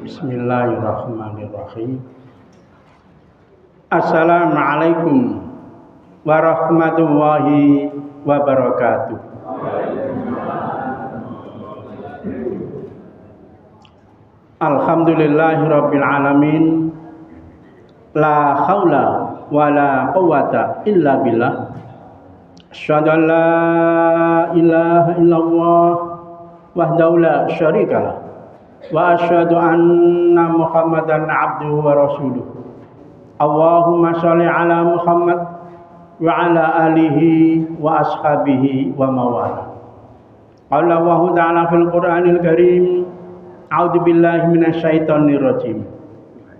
Bismillahirrahmanirrahim. Assalamualaikum warahmatullahi wabarakatuh. Alhamdulillahirabbil alamin. La haula wala quwwata illa billah. Asyhadu an la ilaha illallah wahdahu la syarikalah. Wa asyhadu anna Muhammadan abduhu wa rasuluh. Allahumma sholli ala Muhammad wa ala alihi wa ashabihi wa mawala. Qala Allahu ta'ala fil Qur'anil Karim, a'udzu billahi minasy syaithanir rajim.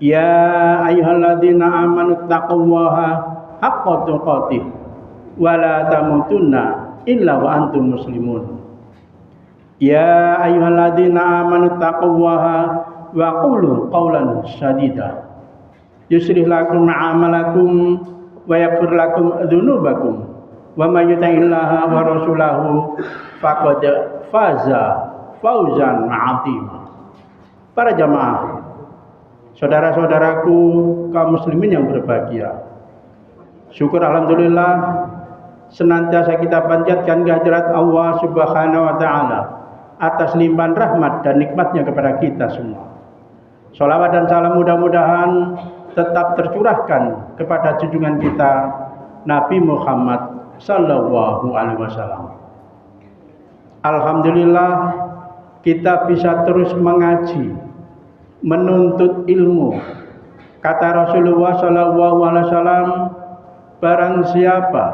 Ya ayyuhalladzina amanu taqullaha haqqa tuqatih wa la tamutunna illa wa antum muslimun. Ya ayyuhalladzina amanu taqullaha wa qulu qawlan sadida yuslih lakum a'malakum wa yaghfir lakum dzunubakum wa may yuti'illaha wa rasulahu faqad faza fauzan 'azima. Para jamaah, saudara-saudaraku kaum muslimin yang berbahagia, syukur alhamdulillah senantiasa kita panjatkan kehadirat Allah Subhanahu wa taala atas limpahan rahmat dan nikmatnya kepada kita semua. Sholawat dan salam mudah-mudahan tetap tercurahkan kepada junjungan kita Nabi Muhammad sallallahu alaihi wasallam. Alhamdulillah kita bisa terus mengaji, menuntut ilmu. Kata Rasulullah sallallahu alaihi wasallam, barang siapa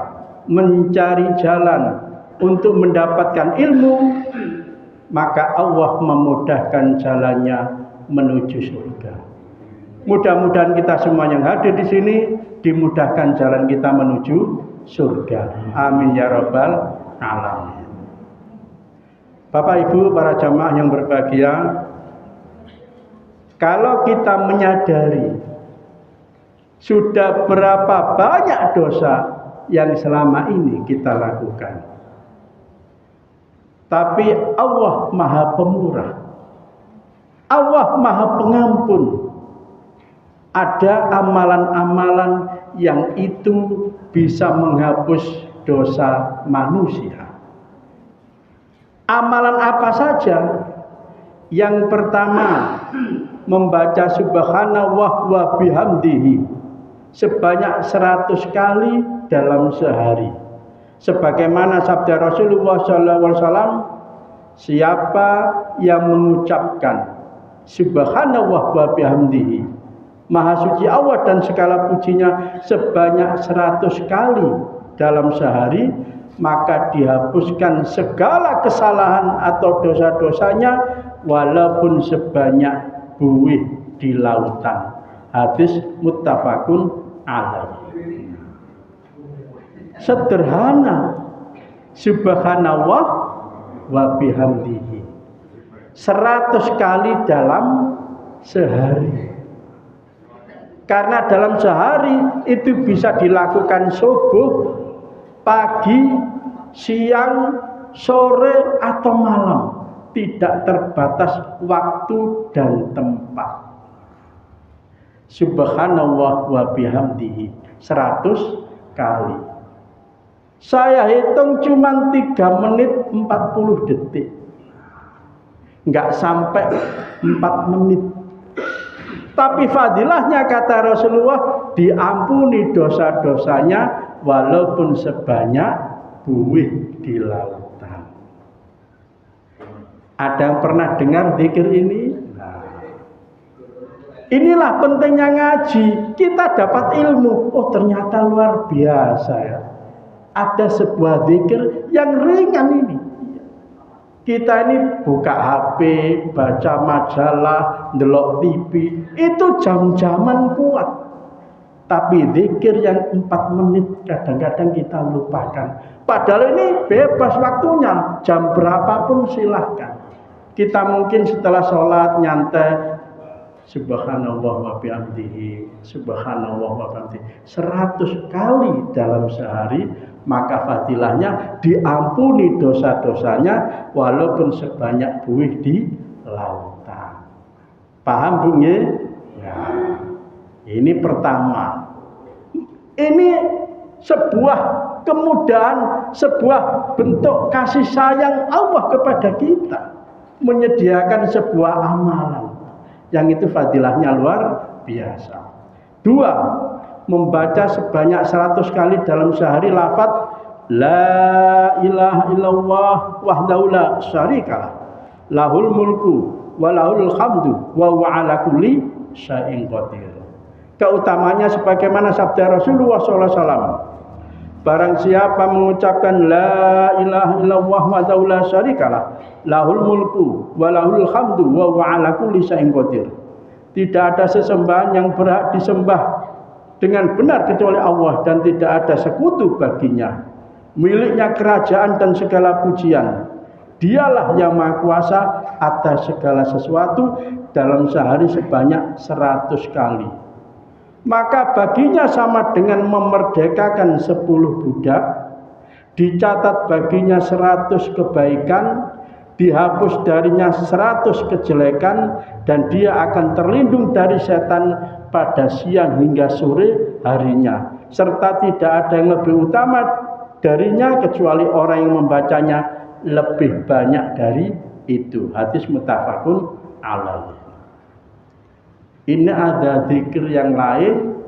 mencari jalan untuk mendapatkan ilmu, maka Allah memudahkan jalannya menuju surga. Mudah-mudahan kita semua yang hadir di sini dimudahkan jalan kita menuju surga. Amin ya rabbal alamin. Bapak Ibu para jamaah yang berbahagia, kalau kita menyadari sudah berapa banyak dosa yang selama ini kita lakukan, tapi Allah Maha Pemurah, Allah Maha Pengampun. Ada amalan-amalan yang itu bisa menghapus dosa manusia. Amalan apa saja? Yang pertama, membaca subhanallah wa bihamdihi sebanyak 100 kali dalam sehari. Sebagaimana sabda Rasulullah SAW, siapa yang mengucapkan subhanallah wa bihamdihi, Maha suci Allah dan segala pujinya, sebanyak 100 kali dalam sehari, maka dihapuskan segala kesalahan atau dosa-dosanya walaupun sebanyak buih di lautan. Hadis muttafaqun alaih. Sederhana, subhanallah wa bihamdihi 100 kali dalam sehari. Karena dalam sehari itu bisa dilakukan subuh, pagi, siang, sore atau malam, tidak terbatas waktu dan tempat. Subhanallah wa bihamdihi 100 kali. Saya hitung cuma 3 menit 40 detik. Enggak sampai 4 menit. Tapi fadilahnya kata Rasulullah, diampuni dosa-dosanya walaupun sebanyak buih di lautan. Ada yang pernah dengar zikir ini? Inilah pentingnya ngaji. Kita dapat ilmu. Oh, ternyata luar biasa ya. Ada sebuah zikir yang ringan ini. Kita ini buka HP, baca majalah, ndelok TV, itu jam-jaman kuat. Tapi zikir yang 4 menit kadang-kadang kita lupakan. Padahal ini bebas waktunya, jam berapapun silahkan. Kita mungkin setelah sholat nyantai, subhanallah wa bihamdihi, subhanallah wa bihamdihi 100 kali dalam sehari, maka fadilahnya diampuni dosa-dosanya walaupun sebanyak buih di lautan. Paham Bu nggih? Ya. Ini pertama. Ini sebuah kemudahan, sebuah bentuk kasih sayang Allah kepada kita, menyediakan sebuah amalan yang itu fadilahnya luar biasa. Dua, membaca sebanyak 100 kali dalam sehari lafaz la ilaha illallah wahdahu la syarikalah lahul mulku wa lahul hamdu wa huwa ala kulli syai'in qadir. Keutamanya sebagaimana sabda Rasulullah SAW, barang siapa mengucapkan la ilaha illallah wahdahu la syarikalah lahul mulku wa lahul hamdu wa huwa ala kulli syai'in qadir. Tidak ada sesembahan yang berhak disembah dengan benar kecuali Allah dan tidak ada sekutu baginya. Miliknya kerajaan dan segala pujian. Dialah yang maha kuasa atas segala sesuatu dalam sehari sebanyak 100 kali. Maka baginya sama dengan memerdekakan 10 budak, dicatat baginya 100 kebaikan, dihapus darinya 100 kejelekan, dan dia akan terlindung dari setan pada siang hingga sore harinya. Serta tidak ada yang lebih utama darinya kecuali orang yang membacanya lebih banyak dari itu. Hadis muttafaqun alaih. Ini ada zikir yang lain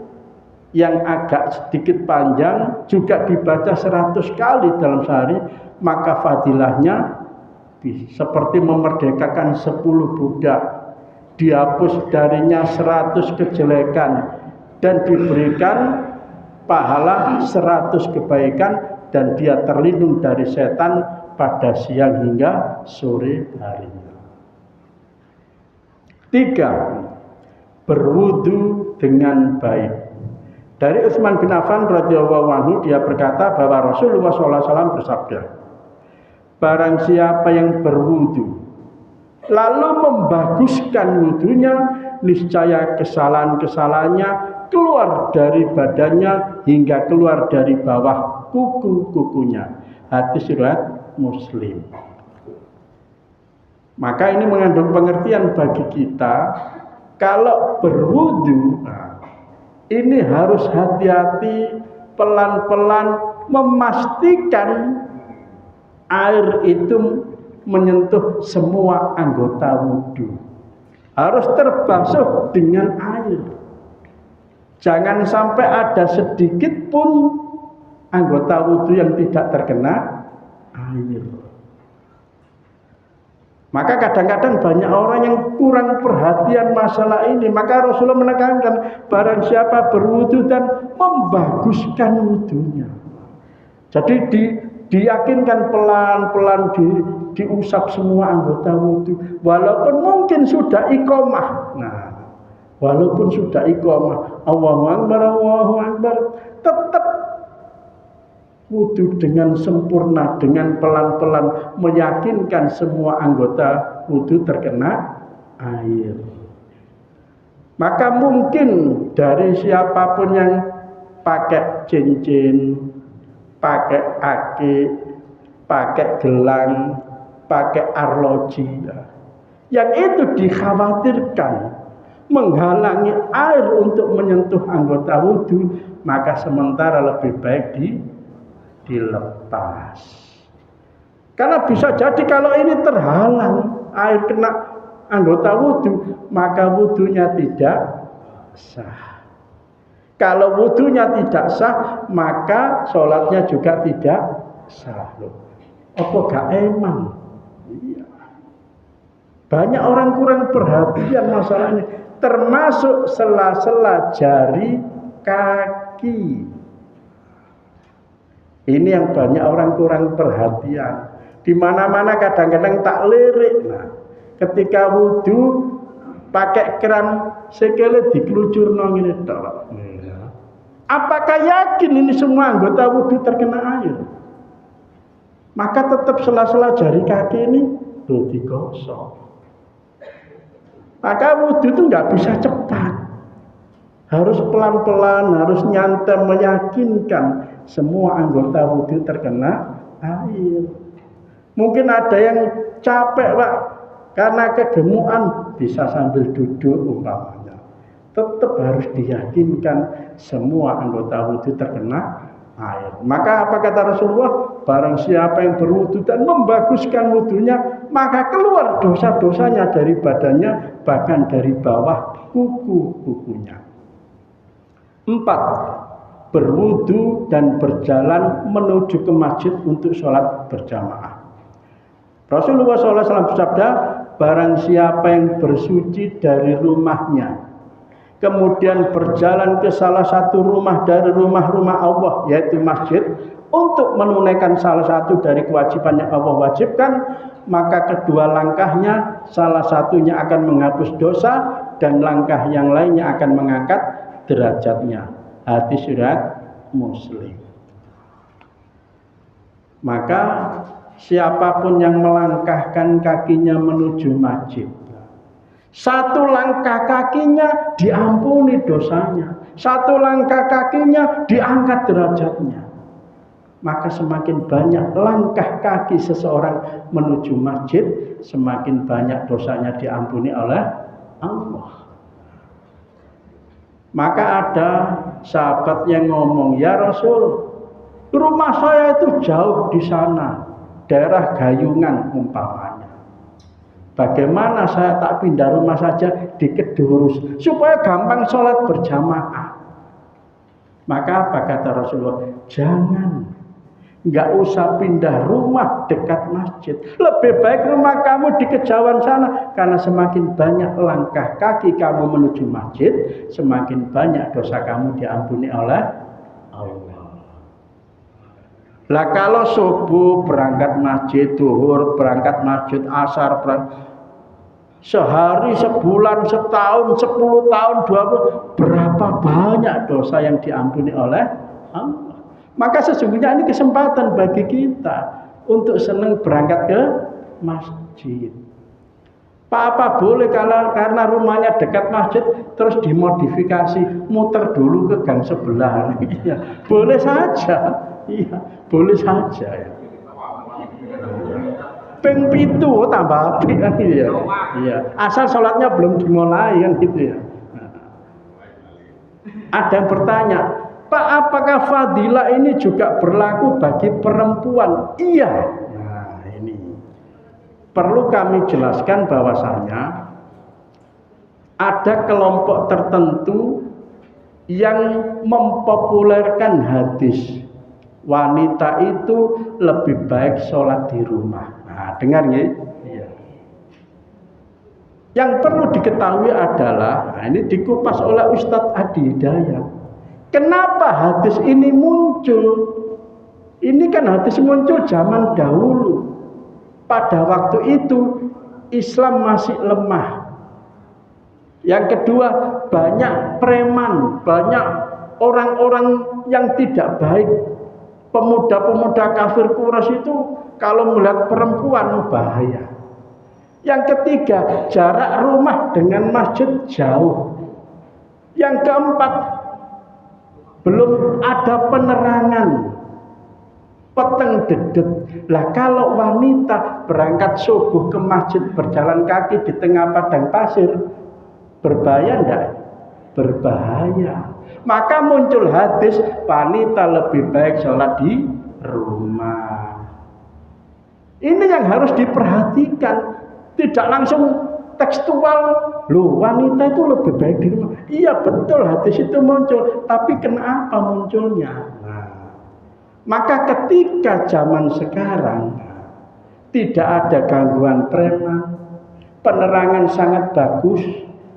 yang agak sedikit panjang, juga dibaca 100 kali dalam sehari, maka fadilahnya seperti memerdekakan 10 budak, dihapus darinya 100 kejelekan, dan diberikan pahala 100 kebaikan, dan dia terlindung dari setan pada siang hingga sore harinya. 3. Berwudu dengan baik. Dari Utsman bin Affan radhiyallahu anhu, dia berkata bahwa Rasulullah SAW bersabda, barang siapa yang berwudu lalu membaguskan wudunya, niscaya kesalahan-kesalahannya keluar dari badannya hingga keluar dari bawah kuku-kukunya. Hadis riwayat Muslim. Maka ini mengandung pengertian bagi kita, kalau berwudu ini harus hati-hati, pelan-pelan memastikan air itu menyentuh semua anggota wudu. Harus terbasuh dengan air. Jangan sampai ada sedikit pun anggota wudu yang tidak terkena air. Maka kadang-kadang banyak orang yang kurang perhatian masalah ini. Maka Rasulullah menekankan, barang siapa berwudu dan membaguskan wudunya. Jadi diyakinkan pelan-pelan diusap semua anggota wudu. Walaupun mungkin sudah iqomah. Nah, walaupun sudah iqomah, Allahu Akbar, tetap wudu dengan sempurna, dengan pelan-pelan meyakinkan semua anggota wudu terkena air. Maka mungkin dari siapapun yang pakai cincin, pakai akik, pakai gelang, pakai arloji, yang itu dikhawatirkan menghalangi air untuk menyentuh anggota wudu, maka sementara lebih baik dilepas. Karena bisa jadi kalau ini terhalang air kena anggota wudu, maka wudunya tidak sah. Kalau wudunya tidak sah, maka sholatnya juga tidak sah. Apa gak emang? Iya. Banyak orang kurang perhatian masalah ini, termasuk sela-sela jari kaki. Ini yang banyak orang kurang perhatian. Di mana-mana kadang-kadang tak lirik. Nah, ketika wudu pakai keran sekele dikelucurno ngene tok. Apakah yakin ini semua anggota wudu terkena air? Maka tetap sela-sela jari kaki ini digosok. Maka wudu itu nggak bisa cepat. Harus pelan-pelan, harus nyantai, meyakinkan semua anggota wudu terkena air. Mungkin ada yang capek, Pak, Karena kegemukan bisa sambil duduk umpamanya. Tetap harus diyakinkan semua anggota wudhu terkena air. Maka apa kata Rasulullah? Barang siapa yang berwudhu dan membaguskan wudhunya, maka keluar dosa-dosanya dari badannya, bahkan dari bawah kuku-kukunya. 4. Berwudhu dan berjalan menuju ke masjid untuk sholat berjamaah. Rasulullah SAW bersabda, barang siapa yang bersuci dari rumahnya, kemudian berjalan ke salah satu rumah dari rumah-rumah Allah, yaitu masjid, untuk menunaikan salah satu dari kewajiban yang Allah wajibkan, maka kedua langkahnya salah satunya akan menghapus dosa dan langkah yang lainnya akan mengangkat derajatnya. Hadis riwayat Muslim. Maka siapapun yang melangkahkan kakinya menuju masjid, satu langkah kakinya diampuni dosanya, satu langkah kakinya diangkat derajatnya. Maka semakin banyak langkah kaki seseorang menuju masjid, semakin banyak dosanya diampuni oleh Allah. Maka ada sahabat yang ngomong, ya Rasul, rumah saya itu jauh di sana, daerah Gayungan umpamanya. Bagaimana saya tak pindah rumah saja di Kedurus supaya gampang sholat berjamaah? Maka apa kata Rasulullah? Jangan, nggak usah pindah rumah dekat masjid. Lebih baik rumah kamu di kejauhan sana, karena semakin banyak langkah kaki kamu menuju masjid, semakin banyak dosa kamu diampuni oleh Allah. Lah kalau subuh berangkat masjid, duhur berangkat masjid, asar sehari, sebulan, setahun, 10 tahun, 20, berapa banyak dosa yang diampuni oleh Allah. Maka sesungguhnya ini kesempatan bagi kita untuk senang berangkat ke masjid. Apa boleh kalau karena rumahnya dekat masjid terus dimodifikasi muter dulu ke gang sebelah. Iya, boleh saja. Iya, boleh saja ya. Ping 7 tambah api kan gitu ya. Iya, asal sholatnya belum dimulai kan gitu ya. Ada yang bertanya, Pak, apakah fadilah ini juga berlaku bagi perempuan? Iya. Nah, ini perlu kami jelaskan bahwasanya ada kelompok tertentu yang mempopulerkan hadis wanita itu lebih baik sholat di rumah. Nah, dengar ya. Iya. Yang perlu diketahui adalah, nah ini dikupas oleh Ustadz Adi Hidayat. Kenapa hadis ini muncul? Ini kan hadis muncul zaman dahulu. Pada waktu itu Islam masih lemah. Yang kedua, banyak preman, banyak orang-orang yang tidak baik. Pemuda-pemuda kafir Quraisy itu kalau melihat perempuan bahaya. Yang ketiga, jarak rumah dengan masjid jauh. Yang keempat, belum ada penerangan, peteng dedet. Lah kalau wanita berangkat subuh ke masjid berjalan kaki di tengah padang pasir, berbahaya enggak? Berbahaya. Maka muncul hadis wanita lebih baik sholat di rumah. Ini yang harus diperhatikan. Tidak langsung tekstual, loh wanita itu lebih baik di rumah. Iya betul hadis itu muncul, tapi kenapa munculnya? Nah, maka ketika zaman sekarang tidak ada gangguan preman, penerangan sangat bagus,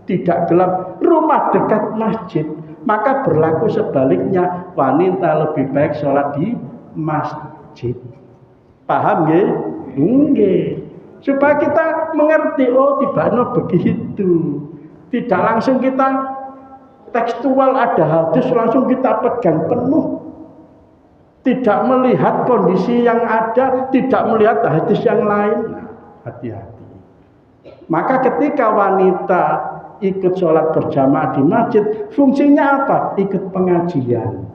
tidak gelap, rumah dekat masjid, maka berlaku sebaliknya, wanita lebih baik sholat di masjid. Paham ya? Nggih. Supaya kita mengerti, oh tibanya begitu. Tidak langsung kita tekstual ada hadis langsung kita pegang penuh. Tidak melihat kondisi yang ada, tidak melihat hadis yang lain. Nah, hati-hati. Maka ketika wanita ikut sholat berjamaah di masjid, fungsinya apa? Ikut pengajian.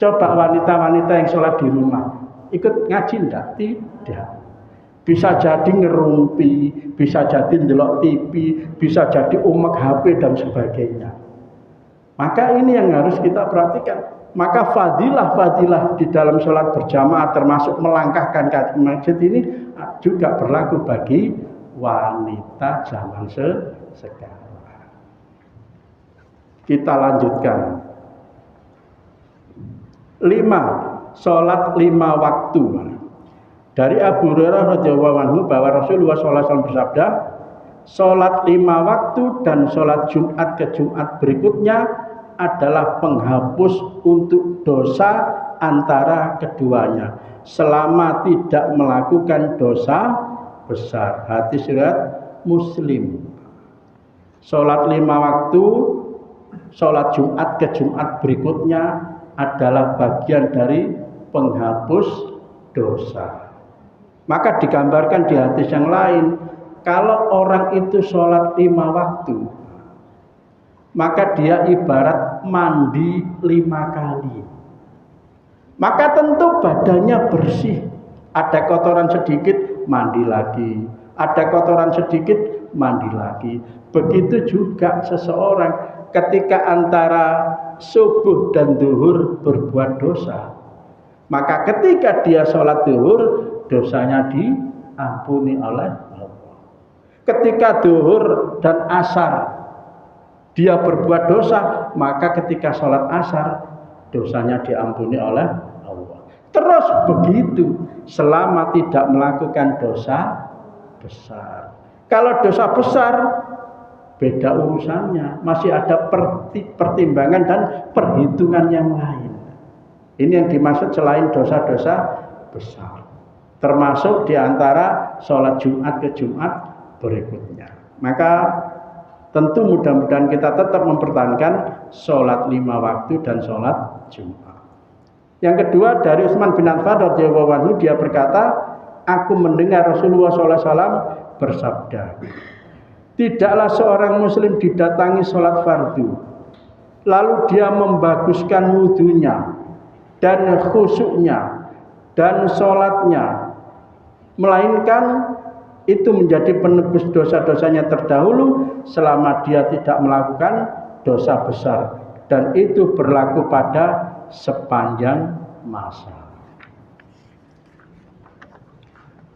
Coba wanita-wanita yang sholat di rumah, ikut ngaji enggak? Tidak. Bisa jadi ngerumpi, bisa jadi ndelok TV, bisa jadi umek HP dan sebagainya. Maka ini yang harus kita perhatikan. Maka fadilah-fadilah di dalam sholat berjamaah termasuk melangkahkan kaki masjid ini juga berlaku bagi wanita zaman sekarang. Kita lanjutkan. 5. Sholat 5 waktu. Dari Abu Hurairah radhiyallahu anhu bahwa Rasulullah SAW bersabda, sholat 5 waktu dan sholat Jumat ke Jumat berikutnya adalah penghapus untuk dosa antara keduanya selama tidak melakukan dosa besar. Hadis riwayat Muslim. Sholat 5 waktu, sholat Jumat ke Jumat berikutnya adalah bagian dari penghapus dosa. Maka digambarkan di hadis yang lain, kalau orang itu sholat 5 waktu, maka dia ibarat mandi 5 kali. Maka tentu badannya bersih. Ada kotoran sedikit, mandi lagi. Ada kotoran sedikit, mandi lagi. Begitu juga seseorang ketika antara subuh dan zuhur berbuat dosa, maka ketika dia sholat zuhur, dosanya diampuni oleh Allah. Ketika zuhur dan asar dia berbuat dosa, maka ketika sholat asar dosanya diampuni oleh Allah. Terus begitu selama tidak melakukan dosa besar. Kalau dosa besar beda urusannya, masih ada pertimbangan dan perhitungan yang lain. Ini yang dimaksud selain dosa-dosa besar, termasuk diantara sholat Jumat ke Jumat berikutnya. Maka tentu mudah-mudahan kita tetap mempertahankan sholat 5 waktu dan sholat Jumat. Yang kedua dari Utsman bin Affan radhiyallahu anhu, dia berkata, aku mendengar Rasulullah SAW bersabda, tidaklah seorang muslim didatangi sholat fardu, lalu dia membaguskan wudunya dan khusyuknya dan sholatnya, melainkan itu menjadi penebus dosa-dosanya terdahulu selama dia tidak melakukan dosa besar, dan itu berlaku pada sepanjang masa.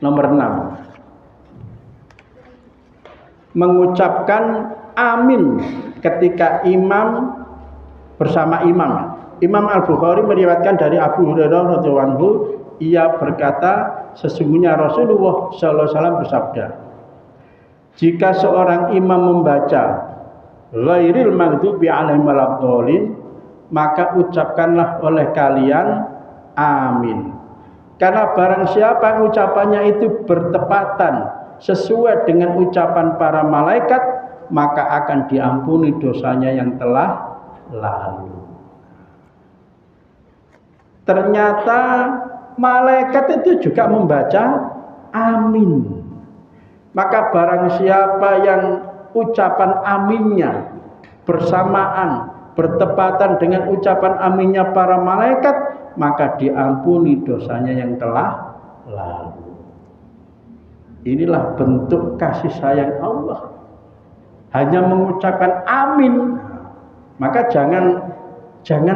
Nomor 6, mengucapkan amin ketika imam bersama imam. Imam Al-Bukhari meriwayatkan dari Abu Hurairah radhiyallahu anhu, ia berkata, sesungguhnya Rasulullah SAW bersabda, jika seorang imam membaca ghairil maghdubi alaihim waladdallin, maka ucapkanlah oleh kalian amin. Karena barang siapa ucapannya itu bertepatan sesuai dengan ucapan para malaikat, maka akan diampuni dosanya yang telah lalu. Ternyata malaikat itu juga membaca amin. Maka barang siapa yang ucapan aminnya bersamaan, bertepatan dengan ucapan aminnya para malaikat, maka diampuni dosanya yang telah lalu. Inilah bentuk kasih sayang Allah. Hanya mengucapkan amin. Maka jangan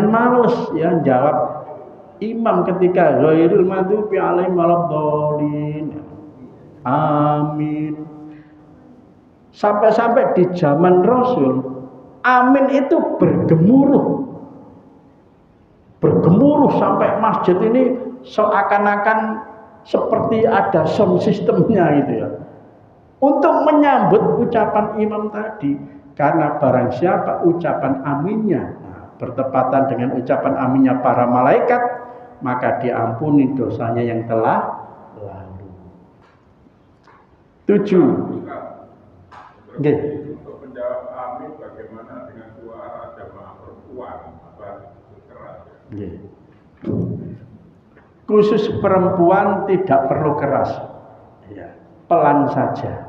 males ya jawab imam ketika ghairil maghdubi alaihim waladdallin, amin. Sampai-sampai di zaman Rasul, amin itu bergemuruh sampai masjid ini seakan-akan seperti ada sound sistemnya itu ya, untuk menyambut ucapan imam tadi. Karena barang siapa ucapan aminnya bertepatan dengan ucapan aminnya para malaikat, maka diampuni dosanya yang telah lalu. 7. Nggih. Untuk menjawab amin bagaimana dengan suara jamaah perempuan? Apa keras? Nggih. Khusus perempuan tidak perlu keras. Ya, pelan saja.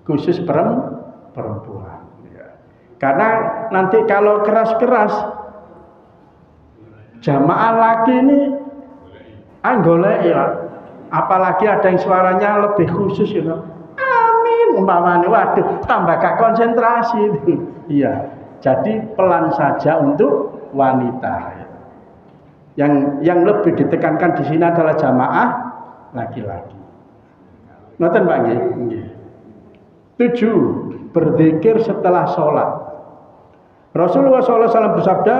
Khusus perempuan. Ya. Karena nanti kalau keras-keras, jamaah laki ini golek ya. Apalagi ada yang suaranya lebih khusus gitu. Amin umpamanya, waduh tambah gak konsentrasi itu. Iya. Jadi pelan saja untuk wanita. Yang lebih ditekankan di sini adalah jamaah laki-laki. Ngoten Pak nggih. 7. Berzikir setelah sholat. Rasulullah SAW bersabda,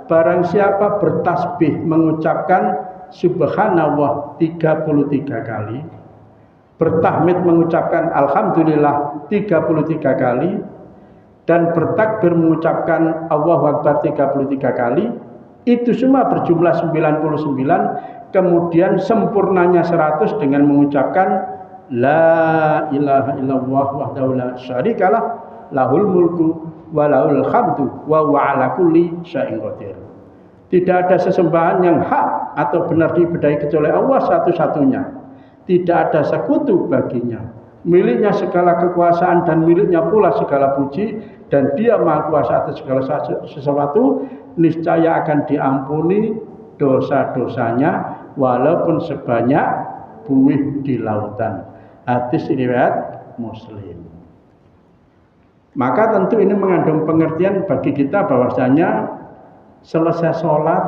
barang siapa bertasbih mengucapkan subhanallah 33 kali, bertahmid mengucapkan alhamdulillah 33 kali, dan bertakbir mengucapkan Allahu Akbar 33 kali, itu semua berjumlah 99, kemudian sempurnanya 100 dengan mengucapkan la ilaha illallah wahdahu la syarikalah lahul mulku wa lahul hamdu wa huwa ala kulli syai'in qadir. Tidak ada sesembahan yang hak atau benar diibadahi kecuali Allah satu-satunya. Tidak ada sekutu baginya. Miliknya segala kekuasaan dan miliknya pula segala puji, dan Dia Maha Kuasa atas segala sesuatu. Niscaya akan diampuni dosa-dosanya walaupun sebanyak buih di lautan. Hadis riwayat Muslim. Maka tentu ini mengandung pengertian bagi kita bahwasanya selesai sholat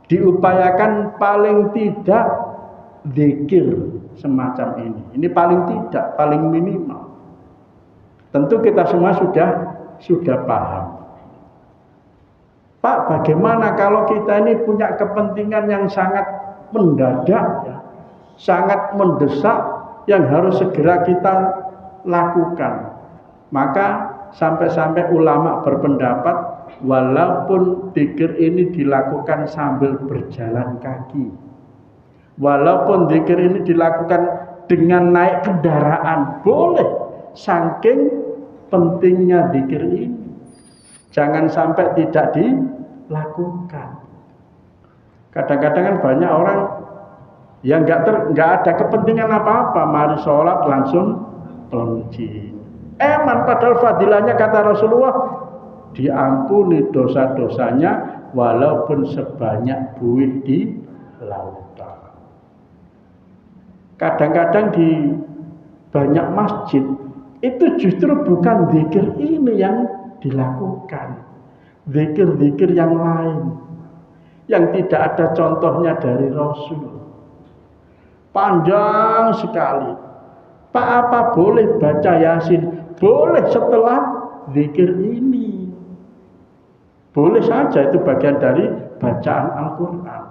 diupayakan paling tidak zikir semacam ini. Ini paling tidak, paling minimal. Tentu kita semua sudah paham. Pak, bagaimana kalau kita ini punya kepentingan yang sangat mendadak, ya, sangat mendesak, yang harus segera kita lakukan? Maka sampai-sampai ulama berpendapat, walaupun zikir ini dilakukan sambil berjalan kaki, walaupun zikir ini dilakukan dengan naik kendaraan, boleh, saking pentingnya zikir ini. Jangan sampai tidak dilakukan. Kadang-kadang kan banyak orang yang nggak ada kepentingan apa-apa, mari sholat langsung pelonci. Padahal fadilahnya kata Rasulullah, diampuni dosa-dosanya walaupun sebanyak buih di lautan. Kadang-kadang di banyak masjid itu justru bukan zikir ini yang dilakukan, zikir-zikir yang lain yang tidak ada contohnya dari Rasul. Panjang sekali. Pak, apa boleh baca Yasin? Boleh setelah zikir ini. Boleh saja, itu bagian dari bacaan Al-Quran.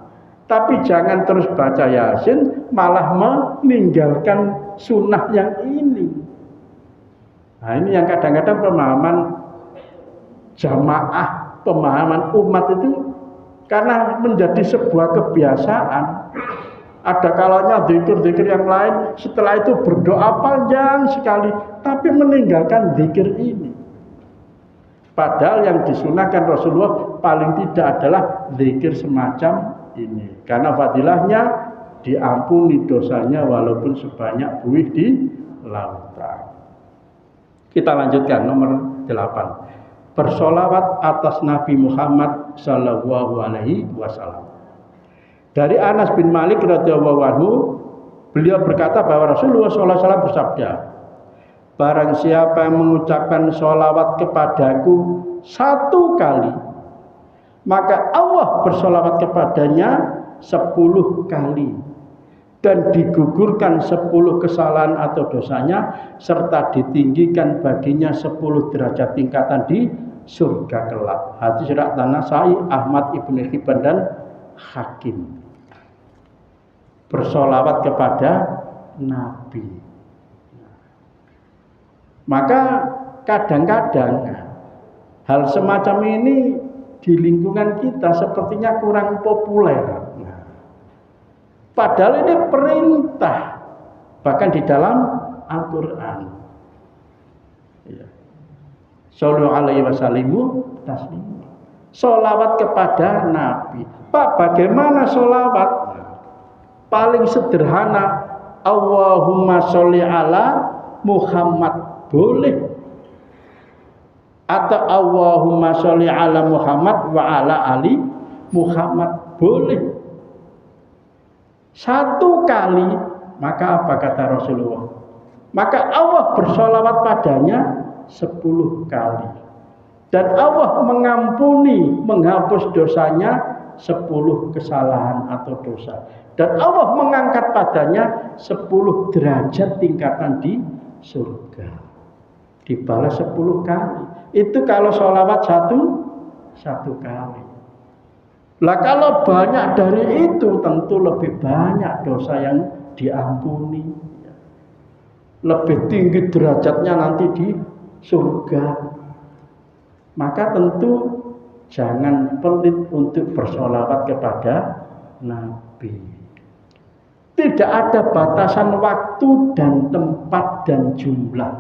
Tapi jangan terus baca Yasin malah meninggalkan sunnah yang ini. Nah, ini yang kadang-kadang pemahaman jamaah, pemahaman umat itu karena menjadi sebuah kebiasaan. Ada kalanya zikir-zikir yang lain, setelah itu berdoa panjang sekali, tapi meninggalkan zikir ini. Padahal yang disunahkan Rasulullah paling tidak adalah zikir semacam ini. Karena fadilahnya diampuni dosanya walaupun sebanyak buih di lautan. Kita lanjutkan nomor 8. Bersolawat atas Nabi Muhammad sallallahu alaihi wasallam. Dari Anas bin Malik radhiyallahu anhu, beliau berkata bahwa Rasulullah sallallahu alaihi wasallam bersabda, barang siapa yang mengucapkan sholawat kepadaku 1 kali, maka Allah bersolawat kepadanya 10 kali, dan digugurkan 10 kesalahan atau dosanya, serta ditinggikan baginya 10 derajat tingkatan di surga kelak. Hadis riwayat An-Nasai, Ahmad, Ibnu Hibban dan Hakim. Bersolawat kepada Nabi. Maka kadang-kadang hal semacam ini di lingkungan kita sepertinya kurang populer. Padahal ini perintah, bahkan di dalam Al-Quran. Sallallahu alaihi wasallam taslim. Solawat kepada Nabi. Pak, bagaimana solawat? Paling sederhana, Allahumma sholli ala Muhammad, boleh. Atau Allahumma sholli ala Muhammad wa ala ali Muhammad, boleh. 1 kali Maka apa kata Rasulullah? Maka Allah bersolawat padanya 10 kali. Dan Allah mengampuni, menghapus dosanya 10 kesalahan atau dosa. Dan Allah mengangkat padanya 10 derajat tingkatan di surga. Dibalas 10 kali. Itu kalau sholawat satu kali. Lah kalau banyak dari itu tentu lebih banyak dosa yang diampuni. Lebih tinggi derajatnya nanti di surga. Maka tentu jangan pelit untuk bersolawat kepada Nabi. Tidak ada batasan waktu dan tempat dan jumlah.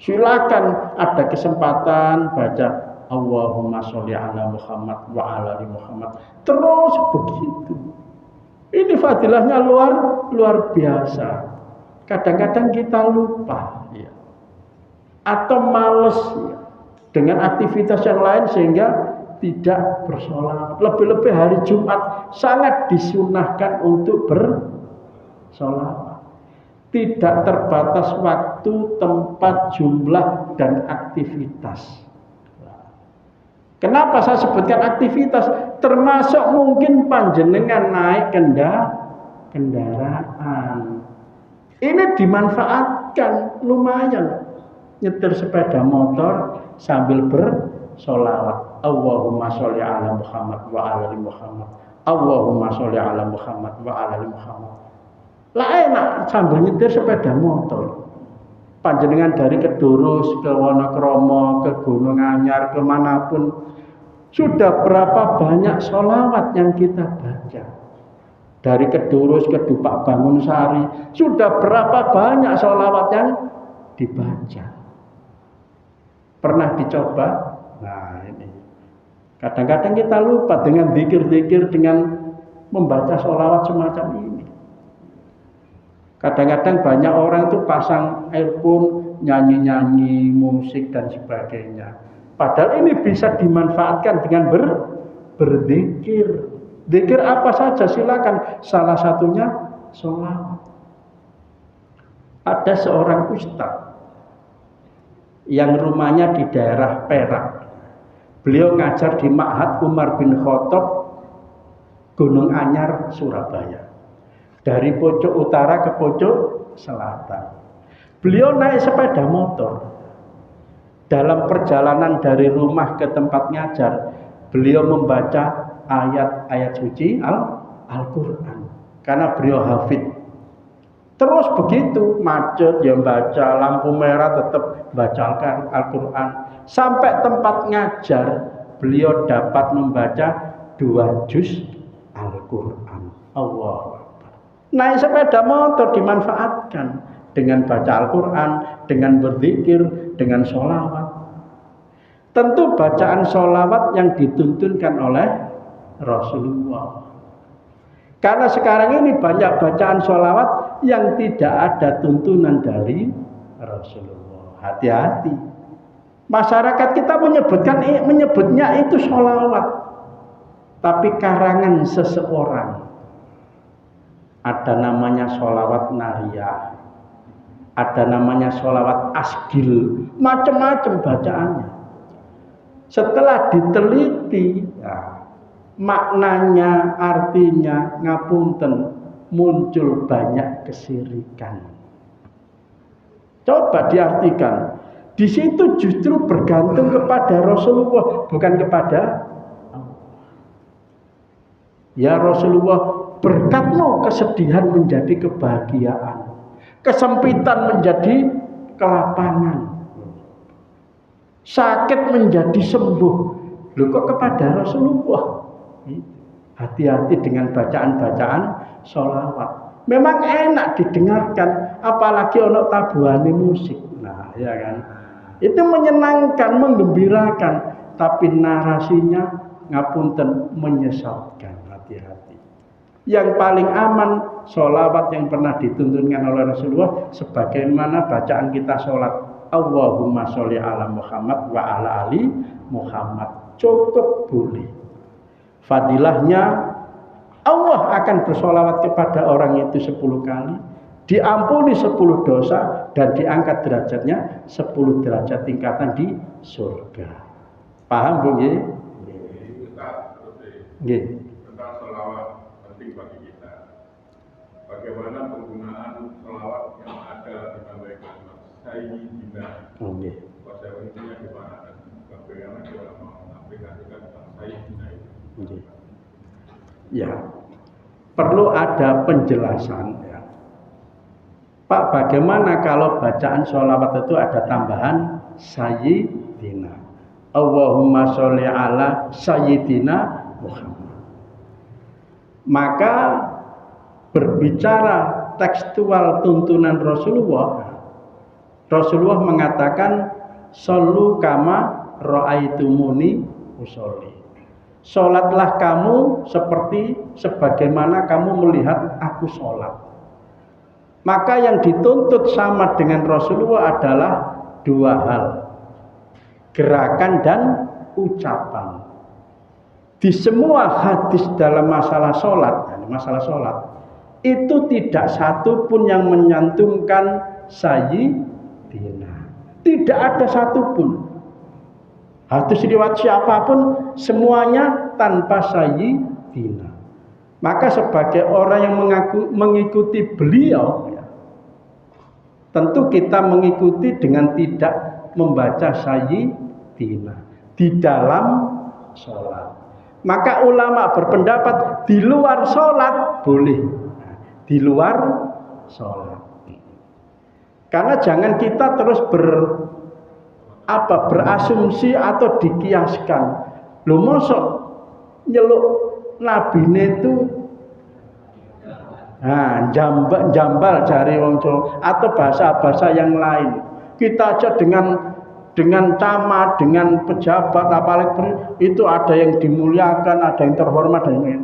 Silakan ada kesempatan baca Allahumma sholli ala Muhammad wa ala ali Muhammad. Terus begitu. Ini fadilahnya luar biasa. Kadang-kadang kita lupa ya. Atau males ya, dengan aktivitas yang lain sehingga tidak bersolawat. Lebih-lebih hari Jumat sangat disunahkan untuk bersolawat. Tidak terbatas waktu, tempat, jumlah, dan aktivitas. Kenapa saya sebutkan aktivitas? Termasuk mungkin panjenengan naik kendaraan. Ini dimanfaatkan lumayan. Nyetir sepeda motor sambil bersolawat. Allahumma sholli ala Muhammad wa ala ali Muhammad. Allahumma sholli ala Muhammad wa ala ali Muhammad. Lah enak sambil nyetir sepeda motor. Panjenengan dari Kedurus ke Wonokromo, ke Gunung Anyar, kemanapun. Sudah berapa banyak sholawat yang kita baca. Dari Kedurus ke Dupak Bangunsari. Sudah berapa banyak sholawat yang dibaca. Pernah dicoba? Nah ini. Kadang-kadang kita lupa dengan zikir-zikir, dengan membaca sholawat semacam ini. Kadang-kadang banyak orang itu pasang earphone, nyanyi-nyanyi, musik dan sebagainya. Padahal ini bisa dimanfaatkan dengan berzikir. Zikir apa saja silakan. Salah satunya sholawat. Ada seorang ustaz yang rumahnya di daerah Perak. Beliau ngajar di Ma'had Umar bin Khattab, Gunung Anyar, Surabaya. Dari pojok utara ke pojok selatan. Beliau naik sepeda motor. Dalam perjalanan dari rumah ke tempat ngajar, beliau membaca ayat-ayat suci Al-Quran. Karena beliau hafid. Terus begitu, macet ya baca, lampu merah tetap baca Al-Quran. Sampai tempat ngajar, beliau dapat membaca 2 juz Al-Quran. Allahu Akbar. Naik sepeda motor dimanfaatkan dengan baca Al-Quran, dengan berzikir, dengan sholawat. Tentu bacaan sholawat yang dituntunkan oleh Rasulullah. Karena sekarang ini banyak bacaan sholawat yang tidak ada tuntunan dari Rasulullah. Hati-hati. Masyarakat kita menyebutnya itu sholawat. Tapi karangan seseorang. Ada namanya sholawat nariyah. Ada namanya sholawat asgil. Macam-macam bacaannya. Setelah diteliti, ya, maknanya, artinya, ngapunten, muncul banyak kesirikan. Coba diartikan. Di situ justru bergantung kepada Rasulullah, bukan kepada Allah. Ya Rasulullah, berkatmu kesedihan menjadi kebahagiaan, kesempitan menjadi kelapangan, sakit menjadi sembuh. Loh kok kepada Rasulullah? Hati-hati dengan bacaan-bacaan sholawat. Memang enak didengarkan, apalagi ono tabuhane musik. Nah, ya kan? Itu menyenangkan, menggembirakan, tapi narasinya ngapunten menyesatkan. Hati-hati. Yang paling aman sholawat yang pernah dituntunkan oleh Rasulullah sebagaimana bacaan kita sholat. Allahumma sholli ala Muhammad wa ala ali Muhammad. Cukup boleh. Fadilahnya Allah akan bersolawat kepada orang itu 10 kali, diampuni 10 dosa, dan diangkat derajatnya 10 derajat tingkatan di surga. Paham Bu? Nggih? Nggih. Tentang selawat penting bagi kita. Bagaimana penggunaan selawat yang ada di kalimat Sayyidina? Nggih. Konsekuensinya gimana? Dan bagaimana kita mengaplikasikan Sayyidina itu? Nggih. Ya, perlu ada penjelasan ya. Pak, bagaimana kalau bacaan sholawat itu ada tambahan Sayyidina? Allahumma sholli ala Sayyidina Muhammad. Maka berbicara tekstual tuntunan Rasulullah mengatakan shollu kama ra'aitumuni usolli. Sholatlah kamu seperti sebagaimana kamu melihat aku sholat. Maka yang dituntut sama dengan Rasulullah adalah 2 hal, gerakan dan ucapan. Di semua hadis dalam masalah sholat itu tidak satu pun yang menyantumkan Sayyidina. Tidak ada satu pun. Hadis riwayat siapapun semuanya tanpa Sayyidina. Maka sebagai orang yang mengikuti beliau ya, tentu kita mengikuti dengan tidak membaca Sayyidina di dalam sholat. Maka ulama berpendapat di luar sholat boleh, di luar sholat. Karena jangan kita terus berasumsi atau dikiaskan. Lho mosok nyeluk nabine itu jambal jari wong Jawa atau bahasa-bahasa yang lain. Kita aja dengan camat, dengan pejabat apalagi itu ada yang dimuliakan, ada yang terhormat dan lain.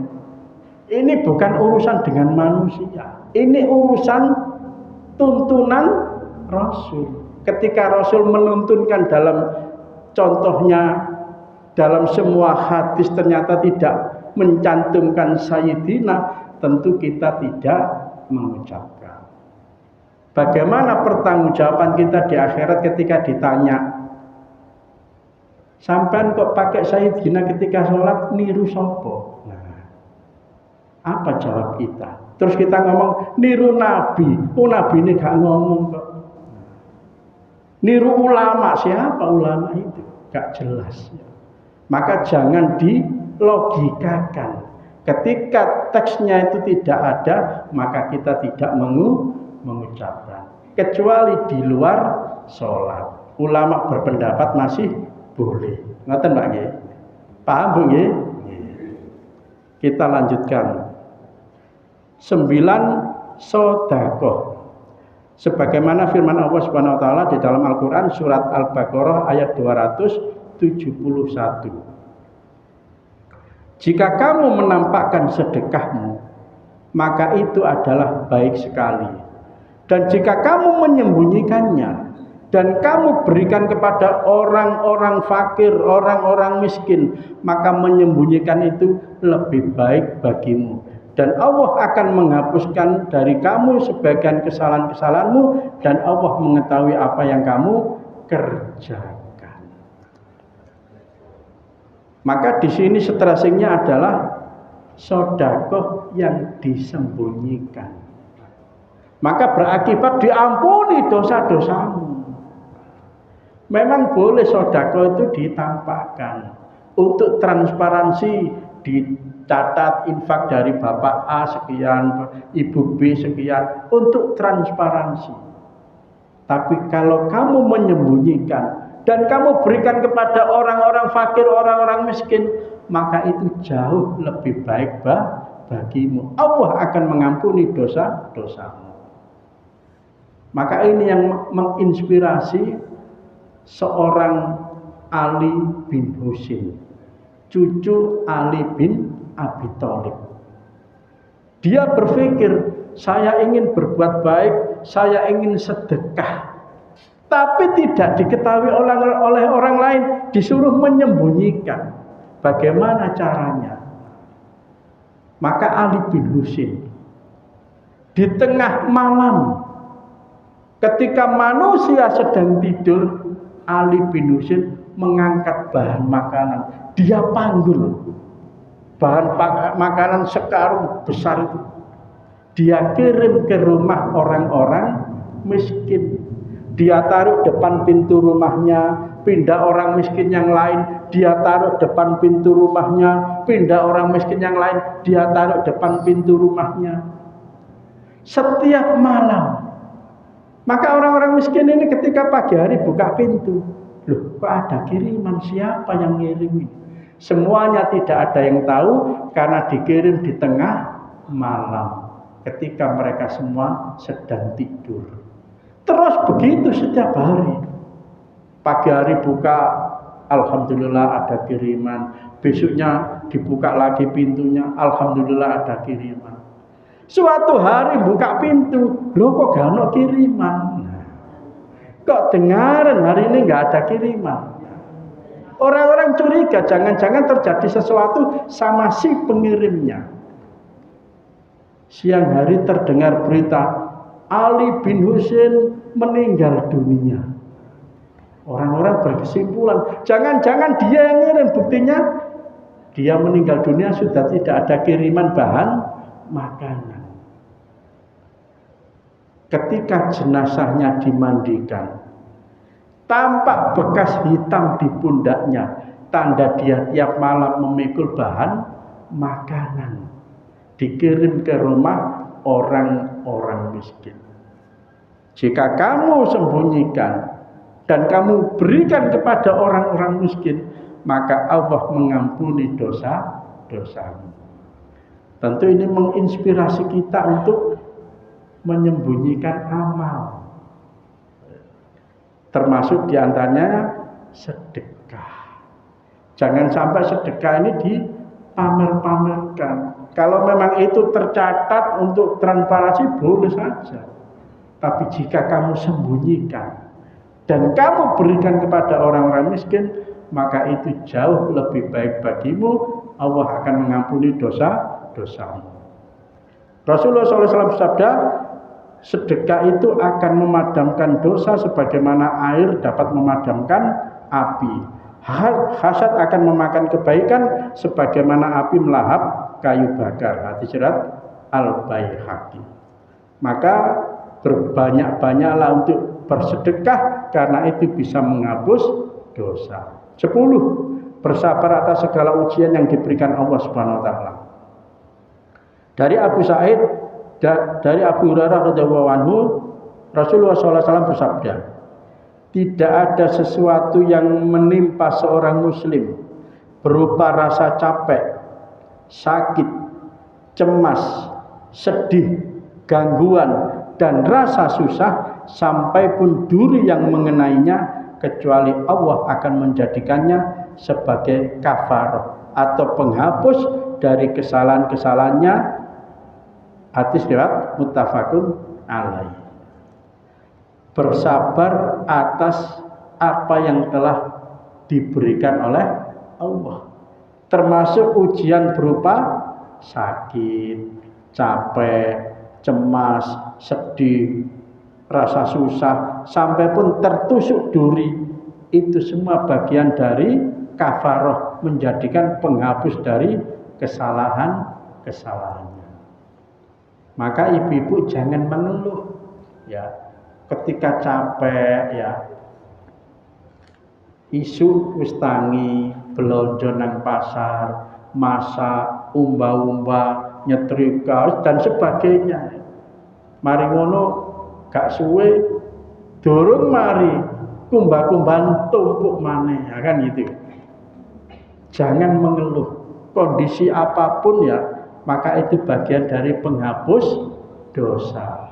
Ini bukan urusan dengan manusia. Ini urusan tuntunan Rasul. Ketika Rasul menuntunkan dalam contohnya dalam semua hadis ternyata tidak mencantumkan Sayyidina, tentu kita tidak mengucapkan. Bagaimana pertanggungjawaban kita di akhirat ketika ditanya, sampean kok pakai Sayyidina ketika sholat, niru sopo? Nah, apa jawab kita? Terus kita ngomong niru Nabi, Nabi ini gak ngomong kok. Niru ulama, siapa ulama itu? Gak jelas. Maka jangan dilogikakan. Ketika teksnya itu tidak ada, maka kita tidak mengucapkan. Kecuali di luar sholat. Ulama berpendapat masih boleh. Ngoten Mbak nggih? Paham Bu nggih? Kita lanjutkan. 9 sedekah. Sebagaimana firman Allah Subhanahu wa taala di dalam Al-Qur'an surat Al-Baqarah ayat 271. Jika kamu menampakkan sedekahmu, maka itu adalah baik sekali. Dan jika kamu menyembunyikannya dan kamu berikan kepada orang-orang fakir, orang-orang miskin, maka menyembunyikan itu lebih baik bagimu. Dan Allah akan menghapuskan dari kamu sebagian kesalahan-kesalahanmu, dan Allah mengetahui apa yang kamu kerjakan. Maka di sini stressingnya adalah sedekah yang disembunyikan. Maka berakibat diampuni dosa-dosamu. Memang boleh sedekah itu ditampakkan untuk transparansi, dicatat infak dari Bapak A sekian, Ibu B sekian, untuk transparansi. Tapi kalau kamu menyembunyikan dan kamu berikan kepada orang-orang fakir, orang-orang miskin, maka itu jauh lebih baik bagimu. Allah akan mengampuni dosa-dosamu. Maka ini yang menginspirasi seorang Ali bin Husain, cucu Ali bin Abi Thalib. Dia berpikir, saya ingin berbuat baik, saya ingin sedekah, tapi tidak diketahui oleh orang lain, disuruh menyembunyikan. Bagaimana caranya? Maka Ali bin Husain di tengah malam ketika manusia sedang tidur, Ali bin Husain mengangkat bahan makanan. Dia panggul bahan makanan sekarung besar itu. Dia kirim ke rumah orang-orang miskin. Dia taruh depan pintu rumahnya, pindah orang miskin yang lain, dia taruh depan pintu rumahnya, pindah orang miskin yang lain, dia taruh depan pintu rumahnya. Setiap malam. Maka orang-orang miskin ini ketika pagi hari buka pintu, loh kok ada kiriman, siapa yang ngirim? Semuanya tidak ada yang tahu karena dikirim di tengah malam ketika mereka semua sedang tidur. Terus begitu setiap hari. Pagi hari buka, alhamdulillah ada kiriman. Besoknya dibuka lagi pintunya, alhamdulillah ada kiriman. Suatu hari buka pintu, loh kok gak ada kiriman? Kok dengaran hari ini gak ada kiriman? Orang-orang curiga, jangan-jangan terjadi sesuatu sama si pengirimnya. Siang hari terdengar berita, Ali bin Husain meninggal dunia. Orang-orang berkesimpulan, jangan-jangan dia yang ngirim. Buktinya, dia meninggal dunia sudah tidak ada kiriman bahan makanan. Ketika jenazahnya dimandikan, tampak bekas hitam di pundaknya, tanda dia tiap malam memikul bahan makanan, dikirim ke rumah orang-orang miskin. Jika kamu sembunyikan dan kamu berikan kepada orang-orang miskin, maka Allah mengampuni dosa-dosamu. Tentu ini menginspirasi kita untuk menyembunyikan amal. Termasuk diantaranya sedekah. Jangan sampai sedekah ini dipamer-pamerkan. Kalau memang itu tercatat untuk transparansi boleh saja. Tapi jika kamu sembunyikan dan kamu berikan kepada orang-orang miskin, maka itu jauh lebih baik bagimu. Allah akan mengampuni dosa-dosamu. Rasulullah SAW bersabda, sedekah itu akan memadamkan dosa sebagaimana air dapat memadamkan api. Hasad akan memakan kebaikan sebagaimana api melahap kayu bakar. Hadis riwayat Al-Baihaqi. Maka berbanyak-banyaklah untuk bersedekah karena itu bisa menghapus dosa. 10. Bersabar atas segala ujian yang diberikan Allah Subhanahu wa taala. Dari Abu Sa'id, dari Abu Hurairah radhiyallahu anhu, Rasulullah SAW bersabda, tidak ada sesuatu yang menimpa seorang muslim berupa rasa capek, sakit, cemas, sedih, gangguan, dan rasa susah sampai pun duri yang mengenainya, kecuali Allah akan menjadikannya sebagai kafarah atau penghapus dari kesalahan-kesalahannya. Hadis riwayat muttafaqun alaih. Bersabar atas apa yang telah diberikan oleh Allah, termasuk ujian berupa sakit, capek, cemas, sedih, rasa susah, sampai pun tertusuk duri. Itu semua bagian dari kafarah, menjadikan penghapus dari kesalahan-kesalahannya. Maka ibu-ibu jangan mengeluh ya ketika capek ya. Isu wis tangi, belanja nang pasar, masak, umba-umba, nyetrika dan sebagainya. Mari ngono gak suwe durung mari kumba-kumban tumpuk maneh, ya kan gitu. Jangan mengeluh. Kondisi apapun ya, maka itu bagian dari penghapus dosa.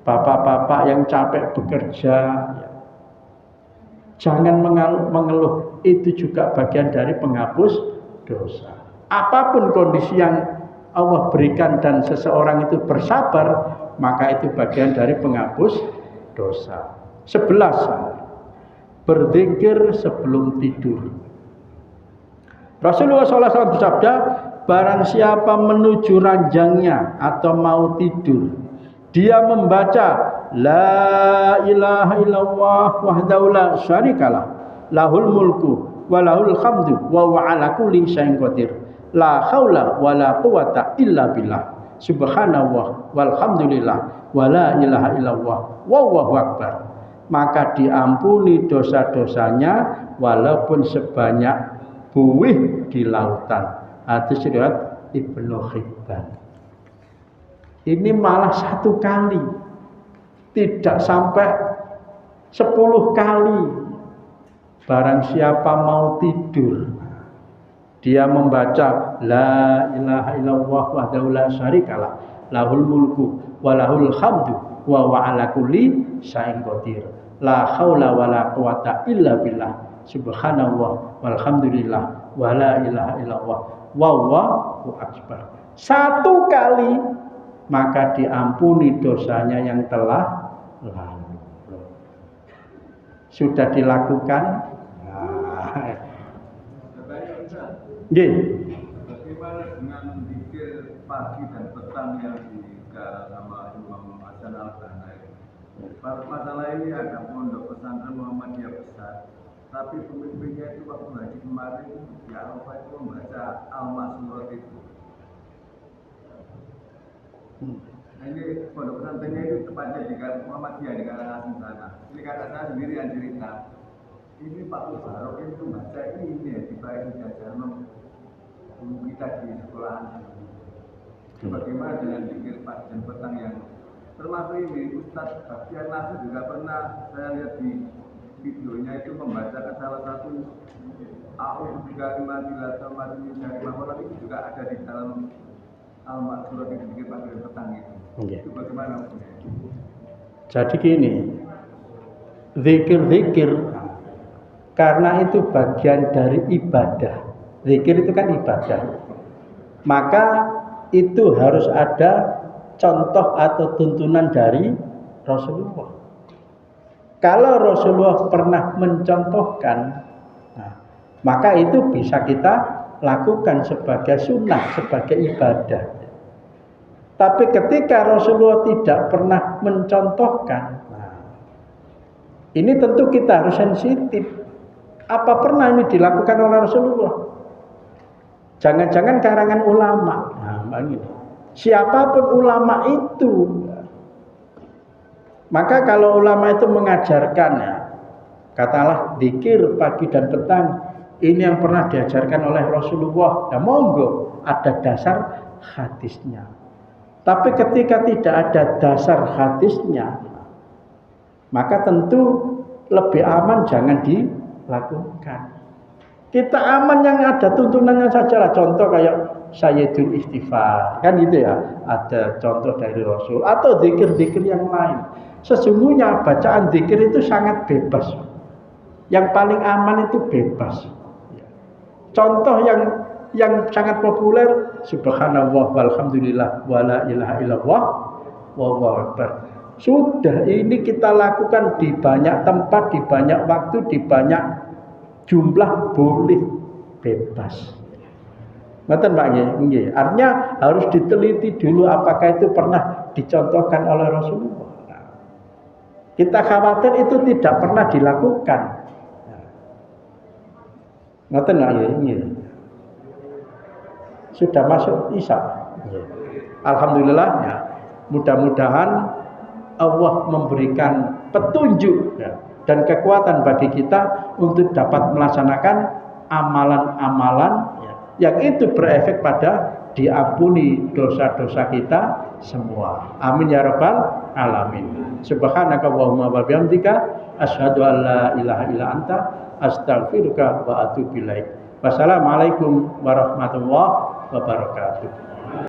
Bapak-bapak yang capek bekerja ya, jangan mengeluh, itu juga bagian dari penghapus dosa. Apapun kondisi yang Allah berikan dan seseorang itu bersabar, maka itu bagian dari penghapus dosa. 11. Berzikir sebelum tidur. Rasulullah SAW bersabda, barang siapa menuju ranjangnya atau mau tidur, dia membaca la ilaha illallah wahdahu la syarikalah, lahul mulku wa lahul hamdu wa huwa ala kulli syai'in qadir, la haula wa la quwata illa billah, subhanallah walhamdulillah wa la ilaha illallah wallahu akbar. Maka diampuni dosa-dosanya walaupun sebanyak buih di lautan. Hadis riwayat Ibnu Hibban. Ini malah 1 kali, tidak sampai 10 kali. Barang siapa mau tidur, dia membaca la ilaha illallah wahdahu la syarikalah, lahul mulku wa lahul hamdu wa huwa ala kulli syai'in qadir, la haula wa la quwata illa billah, subhanallah walhamdulillah wa la ilaha illallah wallahu akbar. 1 kali maka diampuni dosanya yang telah lalu. Sudah dilakukan? Nggih. Bagaimana dengan zikir pagi dan petang yang digarap sama Imam Hasan Al-Banna? Masalah ini ada pondok pesantren Muhammadiyah besar, tapi pemimpinnya itu waktu haji kemarin di Arafah itu membaca Al-Masmurat itu. Nah, ini pondok pesantrennya itu tepatnya di Muhammadiyah di Karangasem sana. Ini kakak saya sendiri yang cerita. Ini Pak Mubarok itu baca ini ya di balik jajaran guru kita di sekolahan. Bagaimana dengan zikir pagi dan petang yang termasuk ini Ustadz Bastian Nasir juga pernah saya lihat di videonya itu membacakan salah satu A'udzu bikalimatillahi tammati min syarri ma khalaq, itu juga ada di dalam Al-Masmurat itu zikir pagi dan petang itu. Itu bagaimana? Jadi gini, zikir-zikir karena itu bagian dari ibadah. Zikir itu kan ibadah. Maka itu harus ada contoh atau tuntunan dari Rasulullah. Kalau Rasulullah pernah mencontohkan, maka itu bisa kita lakukan sebagai sunnah, sebagai ibadah. Tapi ketika Rasulullah tidak pernah mencontohkan, ini tentu kita harus sensitif. Apa pernah ini dilakukan oleh Rasulullah? Jangan-jangan karangan ulama. Siapapun ulama itu, maka kalau ulama itu mengajarkan, katalah zikir pagi dan petang, ini yang pernah diajarkan oleh Rasulullah, ya monggo, ada dasar hadisnya. Tapi ketika tidak ada dasar hadisnya, maka tentu lebih aman jangan dilakukan. Kita aman yang ada tuntunannya saja lah. Contoh kayak Sayyidul Istighfar, kan gitu ya. Ada contoh dari Rasul atau zikir-zikir yang lain. Sesungguhnya bacaan zikir itu sangat bebas. Yang paling aman itu bebas. Contoh yang sangat populer, subhanallah walhamdulillah wala ilaha illallah wallahu akbar. Sudah ini kita lakukan di banyak tempat, di banyak waktu, di banyak jumlah, boleh bebas. Ngoten Pak nggih. Artinya harus diteliti dulu apakah itu pernah dicontohkan oleh Rasulullah. Kita khawatir itu tidak pernah dilakukan. Ngoten nggih. Sudah masuk Isya. Alhamdulillah ya. Mudah-mudahan Allah memberikan petunjuk dan kekuatan bagi kita untuk dapat melaksanakan amalan-amalan yang itu berefek pada diampuni dosa-dosa kita semua. Amin ya rabbal alamin. Subhanaka Allahumma wa bihamdika asyhadu an la ilaha illa anta astaghfiruka wa atubu ilaik. Wassalamualaikum warahmatullahi wabarakatuh.